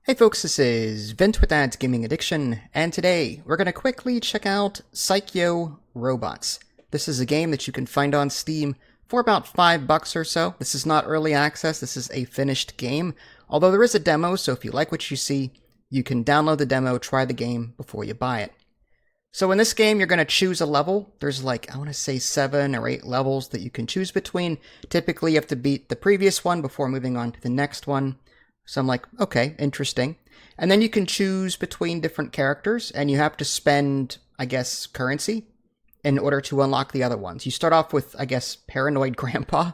Hey folks, this is Vint with Dad's Gaming Addiction, and today we're going to quickly check out Saikyo Robots. This is a game that you can find on Steam for about $5 or so. This is not early access, this is a finished game, although there is a demo, so if you like what you see, you can download the demo, try the game before you buy it. So in this game, you're going to choose a level. There's like, I want to say 7 or 8 levels that you can choose between. Typically, you have to beat the previous one before moving on to the next one. So I'm like, okay, interesting. And then you can choose between different characters, and you have to spend, I guess, currency in order to unlock the other ones. You start off with, I guess, Paranoid Grandpa,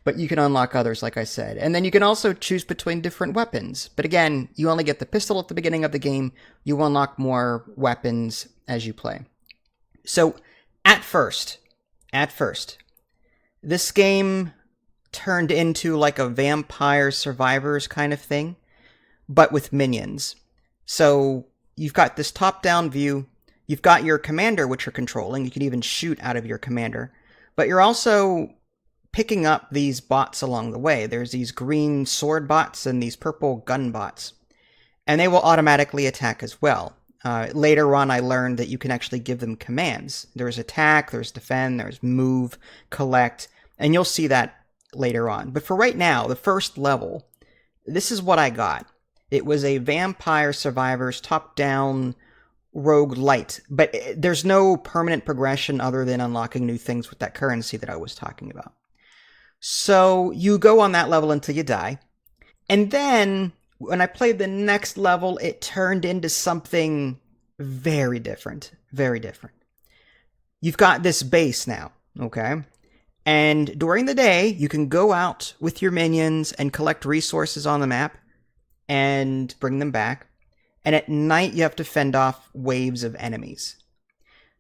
but you can unlock others, like I said. And then you can also choose between different weapons. But again, you only get the pistol at the beginning of the game. You unlock more weapons as you play. So, at first, this game turned into like a Vampire Survivors kind of thing, but with minions. So you've got this top-down view, you've got your commander, which you're controlling, you can even shoot out of your commander, but you're also picking up these bots along the way. There's these green sword bots and these purple gun bots, and they will automatically attack as well. Later on, I learned that you can actually give them commands. There's attack, there's defend, there's move, collect, and you'll see that later on. But for right now, the first level, this is what I got. It was a Vampire Survivors top-down roguelite, but there's no permanent progression other than unlocking new things with that currency that I was talking about. So you go on that level until you die, and then when I played the next level, it turned into something very different, very different. You've got this base now, okay? And during the day, you can go out with your minions and collect resources on the map and bring them back. And at night, you have to fend off waves of enemies.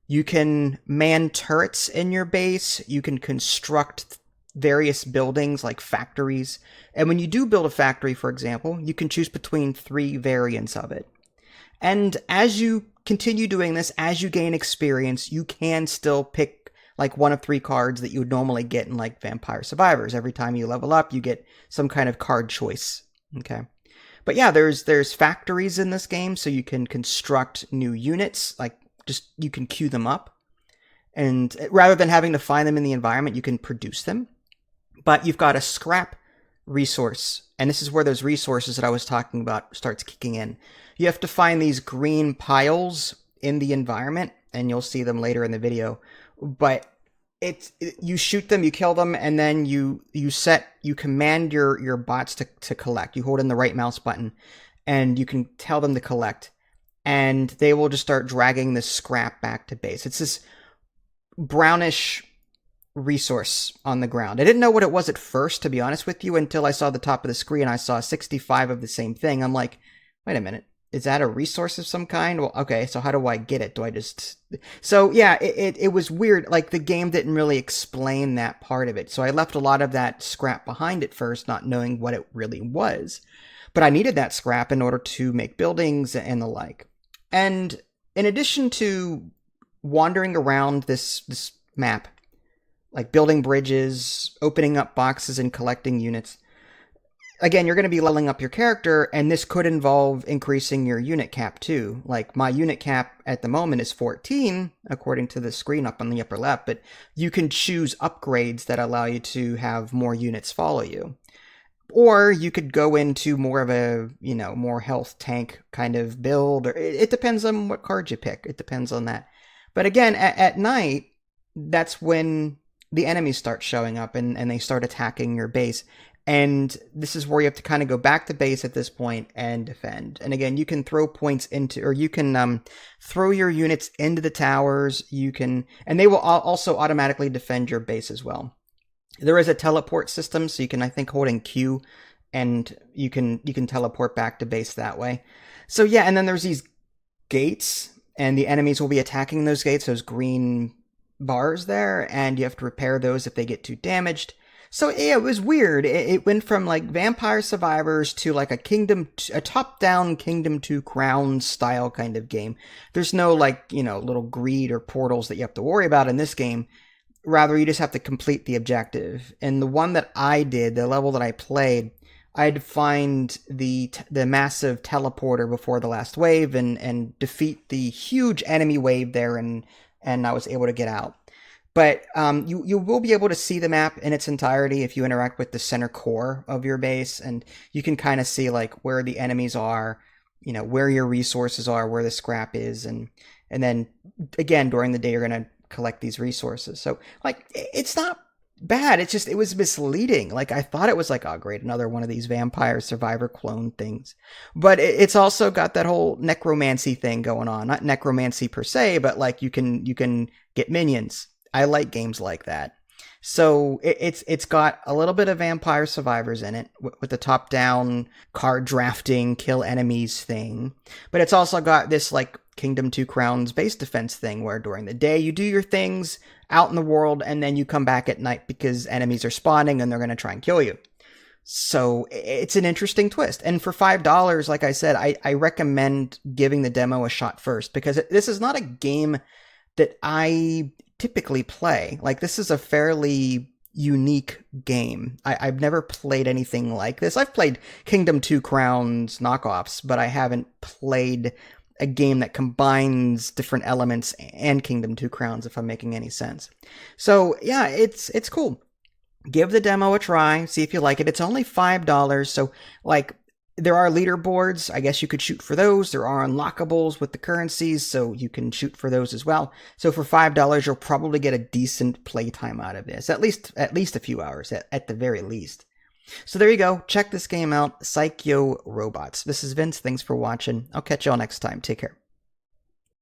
You can man turrets in your base. You can construct various buildings like factories. And when you do build a factory, for example, you can choose between 3 variants of it. And as you continue doing this, as you gain experience, you can still pick like one of 3 cards that you would normally get in like Vampire Survivors. Every time you level up, you get some kind of card choice. Okay. But yeah, there's factories in this game, so you can construct new units, like just you can queue them up. And rather than having to find them in the environment, you can produce them. But you've got a scrap resource, and this is where those resources that I was talking about starts kicking in. You have to find these green piles in the environment, and you'll see them later in the video. But you shoot them, you kill them, and then you command your bots to collect. You hold in the right mouse button, and you can tell them to collect, and they will just start dragging this scrap back to base. It's this brownish resource on the ground. I didn't know what it was at first, to be honest with you, until I saw the top of the screen. I saw 65 of the same thing. I'm like, wait a minute. Is that a resource of some kind? Well, okay, so how do I get it? Do I just... So, yeah, it was weird. Like, the game didn't really explain that part of it. So I left a lot of that scrap behind at first, not knowing what it really was. But I needed that scrap in order to make buildings and the like. And in addition to wandering around this map, like building bridges, opening up boxes, and collecting units, again, you're going to be leveling up your character, and this could involve increasing your unit cap too. Like, my unit cap at the moment is 14, according to the screen up on the upper left, but you can choose upgrades that allow you to have more units follow you. Or you could go into more of a, more health tank kind of build. Or it depends on what card you pick. It depends on that. But again, at night, that's when the enemies start showing up and they start attacking your base. And this is where you have to kind of go back to base at this point and defend. And again, you can throw points into, or you can throw your units into the towers. And they will also automatically defend your base as well. There is a teleport system, so you can, I think, hold in Q, and you can teleport back to base that way. So yeah, and then there's these gates, and the enemies will be attacking those gates, those green bars there, and you have to repair those if they get too damaged. So yeah, it was weird. It went from like Vampire Survivors to like a top-down Kingdom 2 Crown style kind of game. There's no like, little greed or portals that you have to worry about in this game. Rather, you just have to complete the objective. And the one that I did, the level that I played, I'd find the massive teleporter before the last wave and defeat the huge enemy wave there, and I was able to get out. But you will be able to see the map in its entirety if you interact with the center core of your base, and you can kind of see like where the enemies are, where your resources are, where the scrap is, and then again during the day you're gonna collect these resources. So like it's not bad. It's just it was misleading. Like I thought it was like, oh great, another one of these vampire survivor clone things. But it's also got that whole necromancy thing going on. Not necromancy per se, but like you can get minions. I like games like that. So it's got a little bit of Vampire Survivors in it with the top down card drafting, kill enemies thing, but it's also got this like Kingdom Two Crowns base defense thing where during the day you do your things out in the world and then you come back at night because enemies are spawning and they're going to try and kill you. So it's an interesting twist. And for $5, like I said, I recommend giving the demo a shot first because this is not a game that I typically play. Like this is a fairly unique game. I've never played anything like this. I've played Kingdom Two Crowns knockoffs, but I haven't played a game that combines different elements and Kingdom Two Crowns, if I'm making any sense. So yeah, it's cool. Give the demo a try, see if you like it. It's only $5, so like there are leaderboards. I guess you could shoot for those. There are unlockables with the currencies, so you can shoot for those as well. So for $5, you'll probably get a decent playtime out of this. At least a few hours, at the very least. So there you go. Check this game out, Saikyo Robots. This is Vince. Thanks for watching. I'll catch y'all next time. Take care.